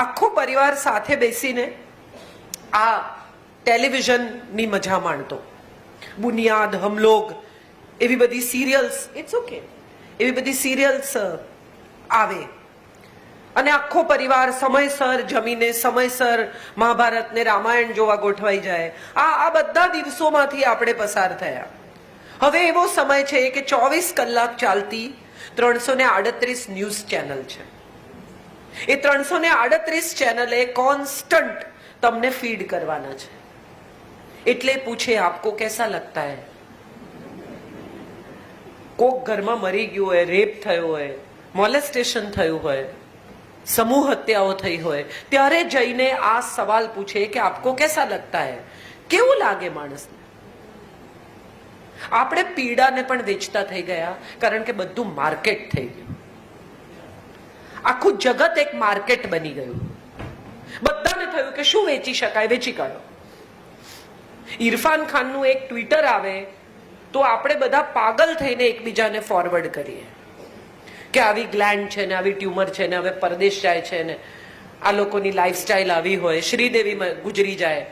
આખો પરિવાર સાથે બેસીને આ ટેલિવિઝનની મજા માણતો. બુનિયાદ, હમલોગ, એવી બધી સિરિયલ્સ, ઇટ્સ ઓકે, એવી બધી સિરિયલ્સ આવે અને આખો પરિવાર સમયસર જમીને સમયસર મહાભારત ને રામાયણ જોવા ગોઠવાઈ જાય. આ બધા દિવસોમાંથી આપણે પસાર થયા. હવે એવો સમય છે કે 24 કલાક ચાલતી 338 ન્યૂઝ ચેનલ છે. એ 338 ચેનલે કોન્સ્ટન્ટ તમને ફીડ કરવાના છે. એટલે પૂછે આપકો कैसा लगता है? કોક ઘરમાં મરી ગયું હોય, રેપ થયો હોય, મોલેસ્ટેશન થયું હોય, સમૂહ હત્યાઓ થઈ હોય, ત્યારે જઈને આ સવાલ પૂછે કે આપકો कैसा लगता है? કેવું લાગે માણસને? આપણે પીડાને પણ વેચતા થઈ ગયા, કારણ કે બધું માર્કેટ થઈ ગયું. આખું જગત એક માર્કેટ બની ગયું. બધાને થયું કે શું વેચી શકાય, વેચી કાઢો. ઇરફાન ખાનનું એક ટ્વિટર આવે તો આપણે બધા પાગલ થઈને એકબીજાને ફોરવર્ડ કરીએ કે આવી ગ્લેન્ડ છે ને, આવી ટ્યુમર છે ને, હવે પરદેશ જાય છે ને, આ લોકોની લાઈફસ્ટાઈલ આવી હોય, શ્રીદેવી ગુજરી જાય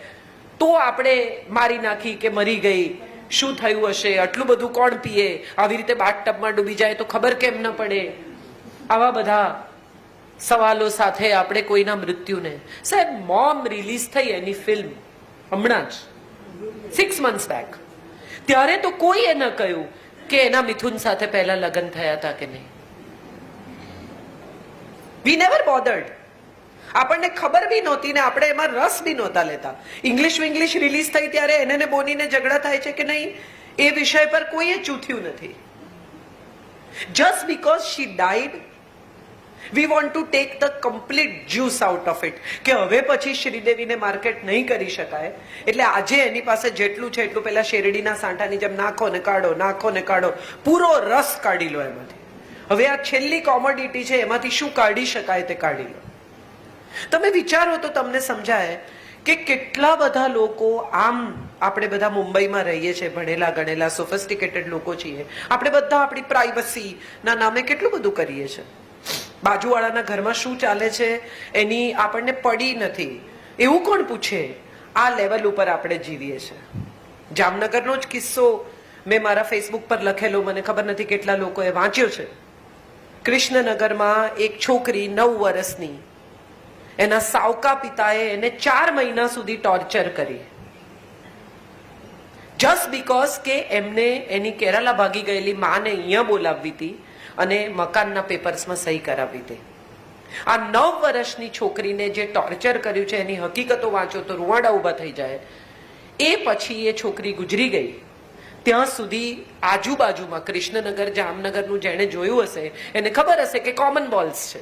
તો આપણે મારી નાખી કે મરી ગઈ, શું થયું હશે, આટલું બધું કોણ પીએ, આવી રીતે બાથટબમાં ડૂબી જાય તો ખબર કેમ ન પડે. આવા બધા સવાલો સાથે આપણે કોઈના મૃત્યુને, સાહેબ મોમ રિલીઝ થઈ એની ફિલ્મ હમણાં જ 6 months બેક, ત્યારે તો કોઈએ ન કહ્યું કે એના મિથુન સાથે પહેલા લગ્ન થયા હતા કે નહીં. We never bothered. આપણને ખબર બી નહોતી ને આપણે એમાં રસ બી નહોતા લેતા. ઇંગ્લિશ રિલીઝ થઈ ત્યારે એને બોનીને ઝઘડા થાય છે કે નહીં, એ વિષય પર કોઈએ ચૂથ્યું નથી. Just because she died, we want to take the complete juice out of it, કે હવે પછી શ્રીદેવીને માર્કેટ નહીં કરી શકાય, એટલે આજે એની પાસે જેટલું છે એટલું પેલા શેરડીના સાંઠાની જેમ નાખો ને કાઢો, નાખો ને કાઢો, પૂરો રસ કાઢી લો એમાંથી. હવે આ છેલ્લી કોમોડિટી છે, એમાંથી શું કાઢી શકાય તે કાઢી લો. તમે વિચારો તો તમને સમજાય કે કેટલા બધા લોકો, આમ આપણે બધા મુંબઈમાં રહીએ છીએ, ભણેલા ગણેલા સોફિસ્ટિકેટેડ લોકો છીએ, આપણે બધા આપણી પ્રાઇવસી ના નામે કેટલું બધું કરીએ છીએ. બાજુવાળાના ઘરમાં શું ચાલે છે એની આપણને પડી નથી, એવું કોણ પૂછે? આ લેવલ ઉપર આપણે જીવીએ છીએ. જામનગરનો જ કિસ્સો મેં મારા ફેસબુક પર લખેલો, મને ખબર નથી કેટલા લોકોએ વાંચ્યો છે. કૃષ્ણનગરમાં એક છોકરી 9 વર્ષની, એના સાવકા પિતાએ એને 4 મહિના સુધી ટોર્ચર કરી, જસ્ટ બીકોઝ કે એમને એની કેરાલા ભાગી ગયેલી માને અહીંયા બોલાવવી હતી અને મકાનના પેપર્સમાં સહી કરાવી હતી. આ 9 વર્ષની છોકરીને જે ટોર્ચર કર્યું છે એની હકીકતો વાંચો તો રૂવાડા ઊભા થઈ જાય. એ પછી એ છોકરી ગુજરી ગઈ. ત્યાં સુધી આજુબાજુમાં કૃષ્ણનગર, જામનગરનું જેણે જોયું હશે એને ખબર હશે કે કોમન બોલ્સ છે.